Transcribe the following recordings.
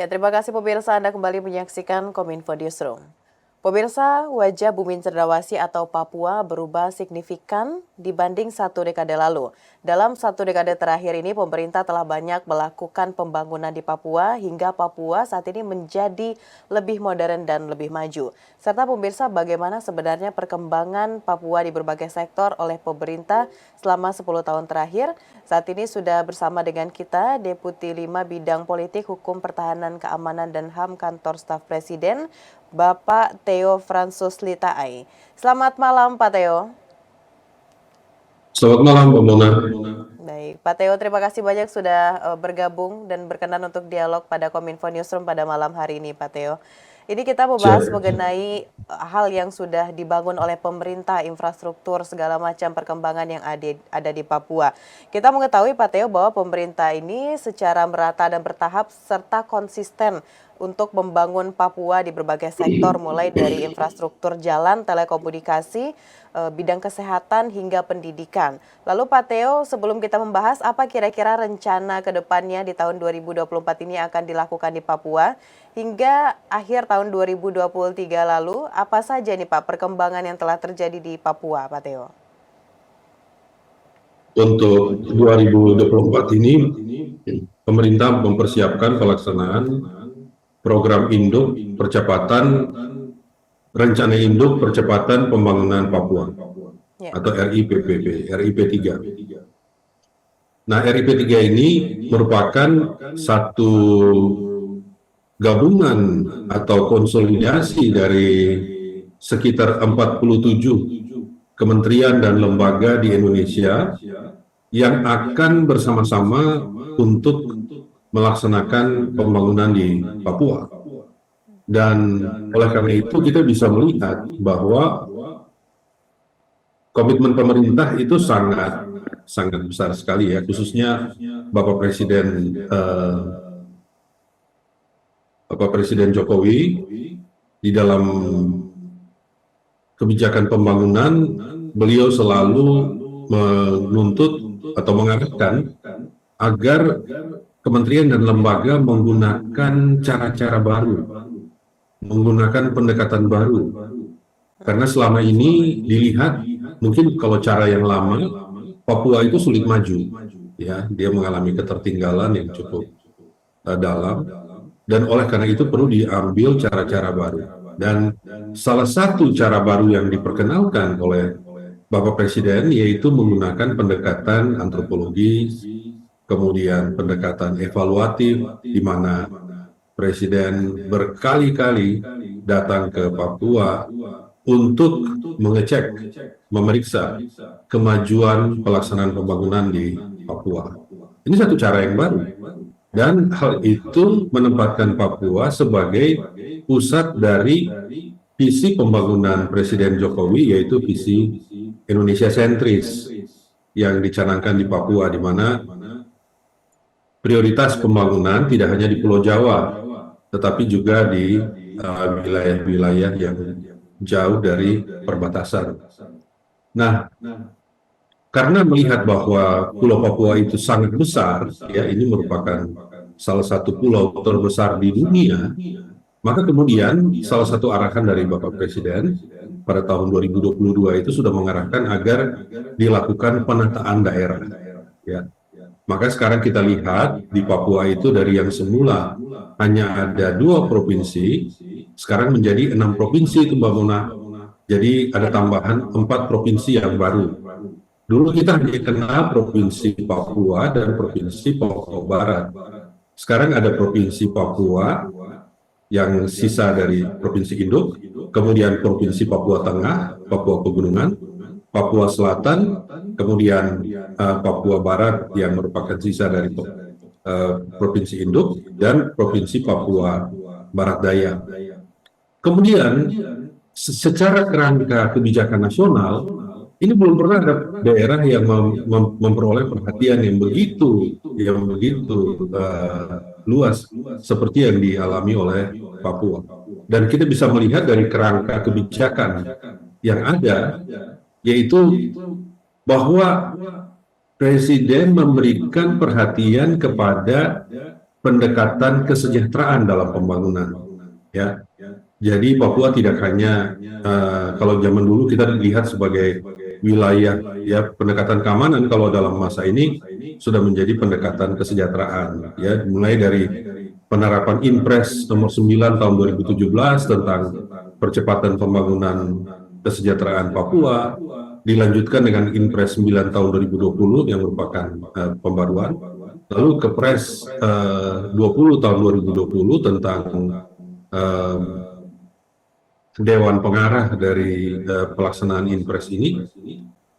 Terima kasih pemirsa Anda kembali menyaksikan Kominfo Newsroom. Pemirsa, wajah Bumi Cendrawasih atau Papua berubah signifikan dibanding satu dekade lalu. Dalam satu dekade terakhir ini, pemerintah telah banyak melakukan pembangunan di Papua hingga Papua saat ini menjadi lebih modern dan lebih maju. Serta pemirsa, bagaimana sebenarnya perkembangan Papua di berbagai sektor oleh pemerintah selama 10 tahun terakhir. Saat ini sudah bersama dengan kita Deputi 5 Bidang Politik, Hukum, Pertahanan, Keamanan, dan HAM Kantor Staf Presiden, Bapak Theo Fransus Litaai. Selamat malam Pak Theo. Selamat malam Mbak Mona. Baik, Pak Theo, terima kasih banyak sudah bergabung dan berkenan untuk dialog pada Kominfo Newsroom pada malam hari ini Pak Theo. Ini kita membahas mengenai hal yang sudah dibangun oleh pemerintah, infrastruktur, segala macam perkembangan yang ada di Papua. Kita mengetahui Pak Theo bahwa pemerintah ini secara merata dan bertahap serta konsisten untuk membangun Papua di berbagai sektor, mulai dari infrastruktur jalan, telekomunikasi, bidang kesehatan hingga pendidikan. Lalu Pak Theo, sebelum kita membahas apa kira-kira rencana ke depannya di tahun 2024 ini akan dilakukan di Papua, hingga akhir tahun 2023 lalu, apa saja nih Pak perkembangan yang telah terjadi di Papua, Pak Theo? Untuk 2024 ini, pemerintah mempersiapkan pelaksanaan program induk percepatan rencana induk percepatan pembangunan Papua atau RIPPP, RIP3. Nah, RIP3 ini merupakan satu gabungan atau konsolidasi dari sekitar 47 kementerian dan lembaga di Indonesia yang akan bersama-sama untuk melaksanakan pembangunan di Papua. Dan oleh karena itu kita bisa melihat bahwa komitmen pemerintah itu sangat besar sekali ya, khususnya Bapak Presiden Jokowi di dalam kebijakan pembangunan. Beliau selalu menuntut atau mengarahkan agar kementerian dan lembaga menggunakan cara-cara baru, menggunakan pendekatan baru. Karena selama ini dilihat mungkin kalau cara yang lama, Papua itu sulit maju, ya, dia mengalami ketertinggalan yang cukup dalam, dan oleh karena itu perlu diambil cara-cara baru. Dan salah satu cara baru yang diperkenalkan oleh Bapak Presiden yaitu menggunakan pendekatan antropologis, kemudian pendekatan evaluatif, di mana Presiden berkali-kali datang ke Papua untuk mengecek, memeriksa kemajuan pelaksanaan pembangunan di Papua. Ini satu cara yang baru. Dan hal itu menempatkan Papua sebagai pusat dari visi pembangunan Presiden Jokowi, yaitu visi Indonesia sentris yang dicanangkan di Papua, di mana prioritas pembangunan tidak hanya di Pulau Jawa, tetapi juga di wilayah-wilayah yang jauh dari perbatasan. Nah, karena melihat bahwa Pulau Papua itu sangat besar, ya, ini merupakan salah satu pulau terbesar di dunia, maka kemudian salah satu arahan dari Bapak Presiden pada tahun 2022 itu sudah mengarahkan agar dilakukan penataan daerah. Ya. Maka sekarang kita lihat di Papua itu dari yang semula hanya ada 2 provinsi, sekarang menjadi 6 provinsi itu Mbak Mona. Jadi ada tambahan 4 provinsi yang baru. Dulu kita hanya kenal Provinsi Papua dan Provinsi Papua Barat. Sekarang ada Provinsi Papua yang sisa dari Provinsi Induk, kemudian Provinsi Papua Tengah, Papua Pegunungan, Papua Selatan, kemudian Papua Barat yang merupakan sisa dari Provinsi Induk, dan Provinsi Papua Barat Daya. Kemudian secara kerangka kebijakan nasional, ini belum pernah ada daerah yang memperoleh perhatian yang begitu luas seperti yang dialami oleh Papua. Dan kita bisa melihat dari kerangka kebijakan yang ada, yaitu bahwa Presiden memberikan perhatian kepada pendekatan kesejahteraan dalam pembangunan, ya. Jadi Papua tidak hanya kalau zaman dulu kita dilihat sebagai wilayah ya pendekatan keamanan, kalau dalam masa ini sudah menjadi pendekatan kesejahteraan, ya, mulai dari penerapan Impres nomor 9 tahun 2017 tentang percepatan pembangunan kesejahteraan Papua, dilanjutkan dengan Impres 9 tahun 2020 yang merupakan pembaruan, lalu Kepres 20 tahun 2020 tentang eh, Dewan Pengarah dari pelaksanaan Impres ini.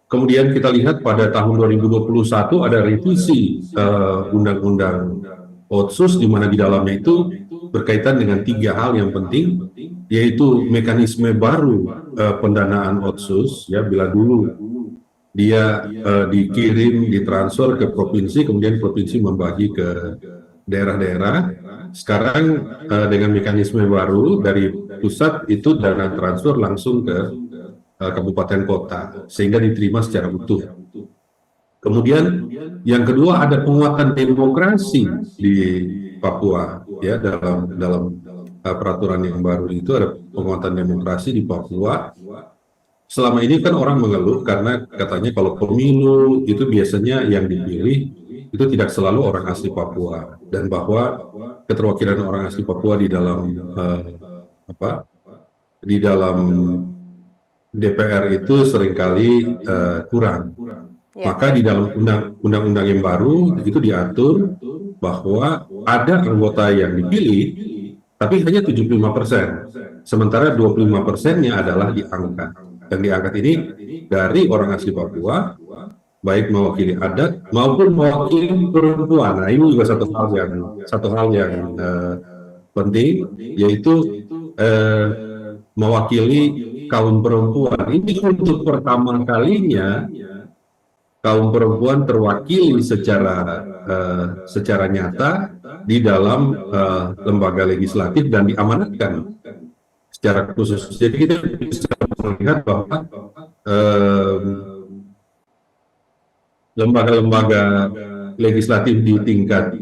Kemudian kita lihat pada tahun 2021 ada revisi Undang-Undang Otsus, di mana di dalamnya itu berkaitan dengan 3 hal yang penting, yaitu mekanisme baru pendanaan Otsus, ya, bila dulu dia dikirim, ditransfer ke provinsi, kemudian provinsi membagi ke daerah-daerah. Sekarang dengan mekanisme baru dari pusat itu dana transfer langsung ke kabupaten kota, sehingga diterima secara utuh. Kemudian yang kedua ada penguatan demokrasi di Papua, ya, dalam peraturan yang baru itu ada penguatan demokrasi di Papua. Selama ini kan orang mengeluh karena katanya kalau pemilu itu biasanya yang dipilih itu tidak selalu orang asli Papua, dan bahwa keterwakilan orang asli Papua di dalam di dalam DPR itu seringkali kurang. Ya, Maka di dalam undang-undang yang baru itu diatur bahwa ada anggota yang dipilih, tapi hanya 75%. Sementara 25%-nya adalah diangkat. Yang diangkat ini dari orang asli Papua, baik mewakili adat maupun mewakili perempuan. Nah, ini juga satu hal yang penting, yaitu mewakili kaum perempuan. Ini untuk pertama kalinya kaum perempuan terwakili secara nyata di dalam lembaga legislatif dan diamanatkan secara khusus. Jadi kita bisa melihat bahwa lembaga-lembaga legislatif di tingkat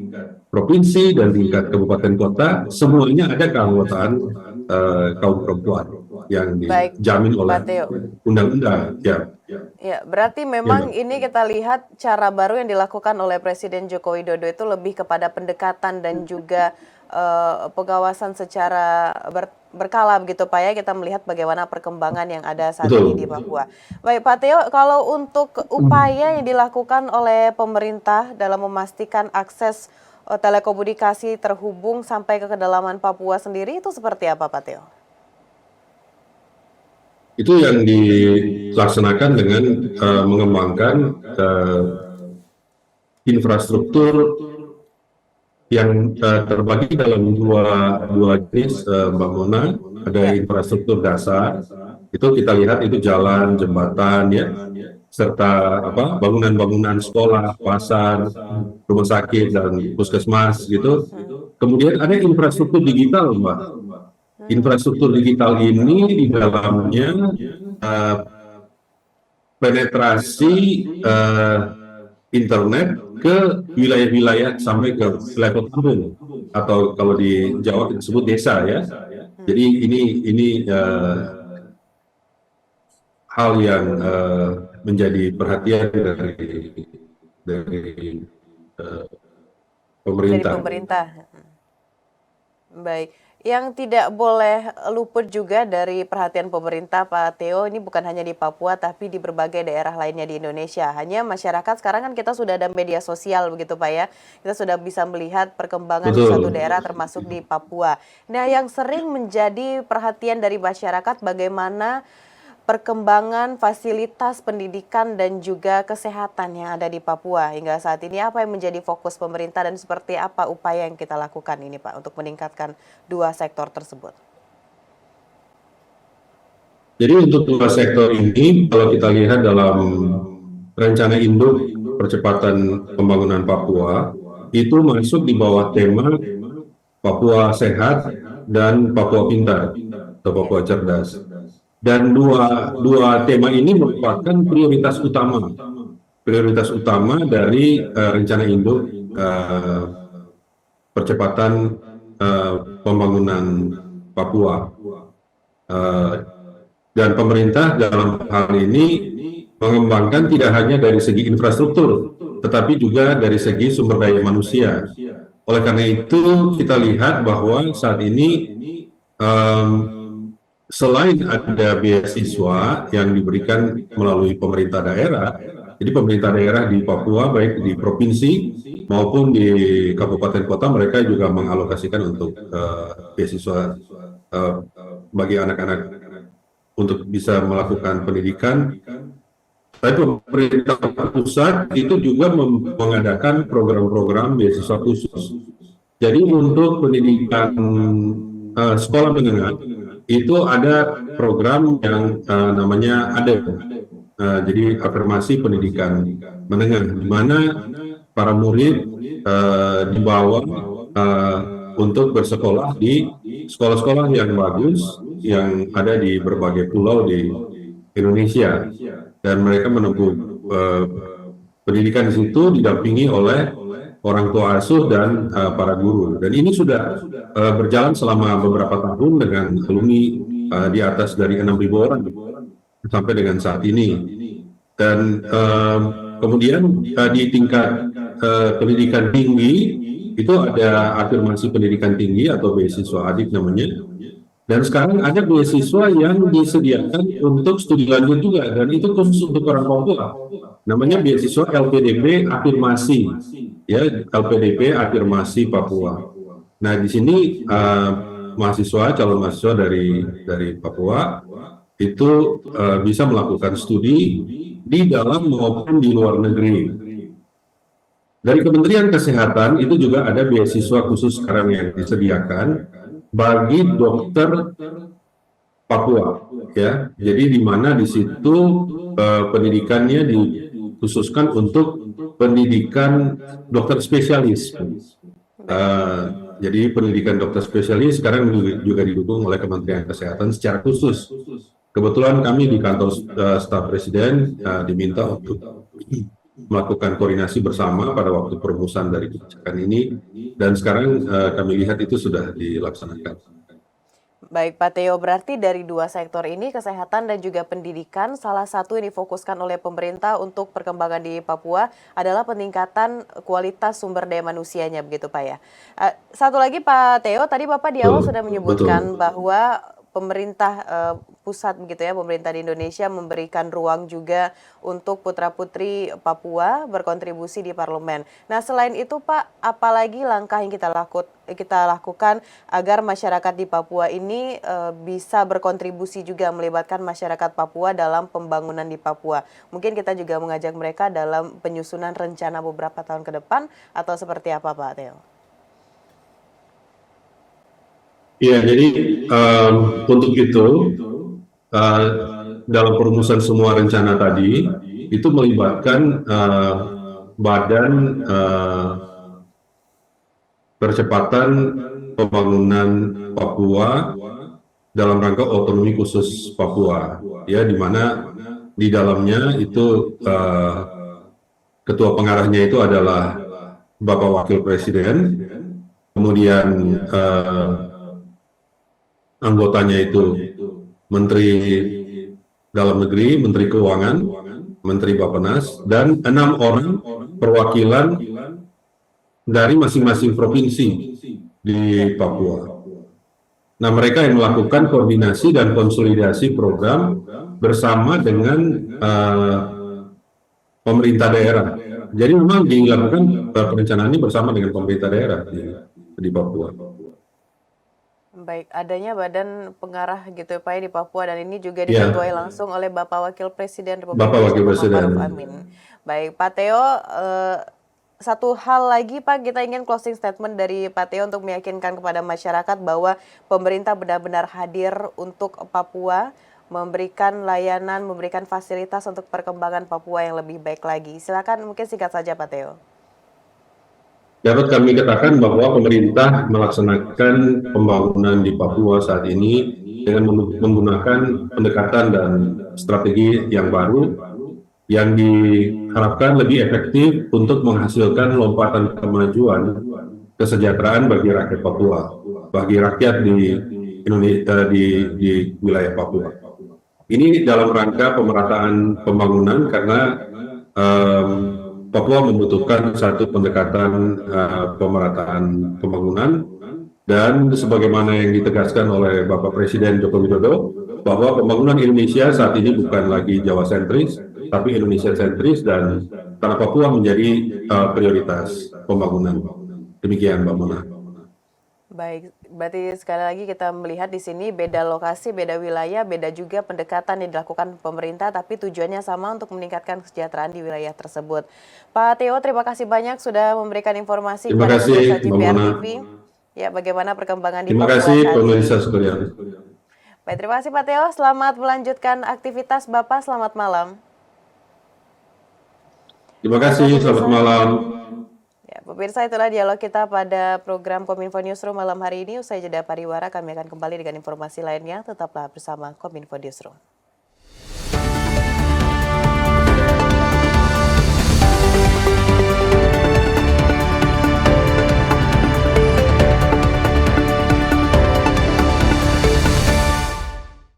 provinsi dan tingkat kabupaten kota semuanya ada keanggotaan kaum perempuan yang dijamin oleh Pak Teo. undang-undang. Ya. Ya, berarti memang ini kita lihat cara baru yang dilakukan oleh Presiden Joko Widodo itu lebih kepada pendekatan dan juga pengawasan secara berkala begitu Pak ya, kita melihat bagaimana perkembangan yang ada saat ini di Papua. Baik Pak Teo, kalau untuk upaya yang dilakukan oleh pemerintah dalam memastikan akses telekomunikasi terhubung sampai ke kedalaman Papua sendiri itu seperti apa Pak Teo? Itu yang dilaksanakan dengan mengembangkan infrastruktur yang terbagi dalam dua jenis, Mbak Mona. Ada infrastruktur dasar, itu kita lihat itu jalan, jembatan, ya, serta bangunan-bangunan sekolah, pasar, rumah sakit dan puskesmas gitu. Kemudian ada infrastruktur digital, Mbak. Infrastruktur digital ini di dalamnya penetrasi internet ke wilayah-wilayah sampai ke level kampung, atau kalau di Jawa disebut desa, ya. Jadi ini hal yang menjadi perhatian dari pemerintah. Dari pemerintah. Baik. Yang tidak boleh luput juga dari perhatian pemerintah Pak Teo, ini bukan hanya di Papua tapi di berbagai daerah lainnya di Indonesia. Hanya masyarakat sekarang kan kita sudah ada media sosial begitu Pak ya. Kita sudah bisa melihat perkembangan di satu daerah termasuk di Papua. Nah, yang sering menjadi perhatian dari masyarakat bagaimana perkembangan fasilitas pendidikan dan juga kesehatan yang ada di Papua hingga saat ini. Apa yang menjadi fokus pemerintah dan seperti apa upaya yang kita lakukan ini Pak untuk meningkatkan dua sektor tersebut? Jadi untuk dua sektor ini, kalau kita lihat dalam rencana induk percepatan pembangunan Papua, itu masuk di bawah tema Papua Sehat dan Papua Pintar atau Papua Cerdas. Dan dua tema ini merupakan prioritas utama dari rencana induk percepatan pembangunan Papua. Eh, dan pemerintah dalam hal ini mengembangkan tidak hanya dari segi infrastruktur, tetapi juga dari segi sumber daya manusia. Oleh karena itu, kita lihat bahwa saat ini em, selain ada beasiswa yang diberikan melalui pemerintah daerah, jadi pemerintah daerah di Papua, baik di provinsi maupun di kabupaten kota, mereka juga mengalokasikan untuk beasiswa eh, bagi anak-anak untuk bisa melakukan pendidikan. Tapi pemerintah pusat itu juga mengadakan program-program beasiswa khusus. Jadi untuk pendidikan sekolah menengah itu ada program yang namanya ADEP. Jadi afirmasi pendidikan menengah, di mana para murid dibawa untuk bersekolah di sekolah-sekolah yang bagus yang ada di berbagai pulau di Indonesia, dan mereka menempuh pendidikan di situ didampingi oleh orang tua asuh dan para guru. Dan ini sudah berjalan selama beberapa tahun dengan alumni di atas dari 6.000 orang sampai dengan saat ini. Dan kemudian di tingkat pendidikan tinggi itu ada afirmasi pendidikan tinggi atau beasiswa ADIP namanya. Dan sekarang ada beasiswa yang disediakan untuk studi lanjut juga, dan itu khusus untuk orang Papua. Namanya beasiswa LPDP afirmasi, ya, LPDP afirmasi Papua. Nah, di sini calon mahasiswa dari Papua itu bisa melakukan studi di dalam maupun di luar negeri. Dari Kementerian Kesehatan itu juga ada beasiswa khusus sekarang yang disediakan bagi dokter Papua, ya. Jadi di mana di situ pendidikannya dikhususkan untuk pendidikan dokter spesialis. Jadi pendidikan dokter spesialis sekarang juga didukung oleh Kementerian Kesehatan secara khusus. Kebetulan kami di kantor staf Presiden diminta untuk melakukan koordinasi bersama pada waktu perumusan dari kebijakan ini, dan sekarang kami lihat itu sudah dilaksanakan. Baik Pak Teo, berarti dari dua sektor ini, kesehatan dan juga pendidikan, salah satu yang difokuskan oleh pemerintah untuk perkembangan di Papua adalah peningkatan kualitas sumber daya manusianya, begitu Pak ya. Satu lagi Pak Teo, tadi Bapak di awal sudah menyebutkan bahwa pemerintah pusat begitu ya, pemerintah di Indonesia memberikan ruang juga untuk putra-putri Papua berkontribusi di parlemen. Nah, selain itu Pak, apalagi langkah yang kita lakukan agar masyarakat di Papua ini bisa berkontribusi juga melibatkan masyarakat Papua dalam pembangunan di Papua. Mungkin kita juga mengajak mereka dalam penyusunan rencana beberapa tahun ke depan, atau seperti apa Pak Teo? Ya, jadi untuk itu dalam perumusan semua rencana tadi itu melibatkan Badan Percepatan Pembangunan Papua dalam rangka otonomi khusus Papua, ya, di mana di dalamnya itu ketua pengarahnya itu adalah Bapak Wakil Presiden, kemudian anggotanya itu Menteri Dalam Negeri, Menteri Keuangan, Menteri Bappenas, dan 6 orang perwakilan dari masing-masing provinsi di Papua. Nah, mereka yang melakukan koordinasi dan konsolidasi program bersama dengan pemerintah daerah. Jadi memang dilakukan perencanaan ini bersama dengan pemerintah daerah di Papua. Baik, adanya badan pengarah gitu ya Pak ya di Papua, dan ini juga diketuai langsung oleh Bapak Wakil Presiden Republik Indonesia Muhammad Ma'ruf Amin. Baik, Pak Teo, satu hal lagi Pak, kita ingin closing statement dari Pak Teo untuk meyakinkan kepada masyarakat bahwa pemerintah benar-benar hadir untuk Papua, memberikan layanan, memberikan fasilitas untuk perkembangan Papua yang lebih baik lagi. Silakan, mungkin singkat saja Pak Teo. Dapat kami katakan bahwa pemerintah melaksanakan pembangunan di Papua saat ini dengan menggunakan pendekatan dan strategi yang baru yang diharapkan lebih efektif untuk menghasilkan lompatan kemajuan kesejahteraan bagi rakyat Papua, bagi rakyat di Indonesia, di wilayah Papua. Ini dalam rangka pemerataan pembangunan karena em, Papua membutuhkan satu pendekatan pemerataan pembangunan dan sebagaimana yang ditegaskan oleh Bapak Presiden Joko Widodo bahwa pembangunan Indonesia saat ini bukan lagi Jawa sentris, tapi Indonesia sentris dan tanah Papua menjadi prioritas pembangunan. Demikian, Mbak Mona. Baik, berarti sekali lagi kita melihat di sini beda lokasi, beda wilayah, beda juga pendekatan yang dilakukan pemerintah, tapi tujuannya sama untuk meningkatkan kesejahteraan di wilayah tersebut. Pak Theo, terima kasih banyak sudah memberikan informasi Terima kepada kasih, pemirsa Mbak JPR Mona. TV. Ya, bagaimana perkembangan di Terima Papua kasih, saat pemirsa ini. sekalian. Baik, terima kasih Pak Theo. Selamat melanjutkan aktivitas Bapak. Selamat malam. Terima Baiklah kasih, selamat pemirsa. malam. Ya, pemirsa, itulah dialog kita pada program Kominfo Newsroom malam hari ini. Usai jeda pariwara, kami akan kembali dengan informasi lainnya. Tetaplah bersama Kominfo Newsroom.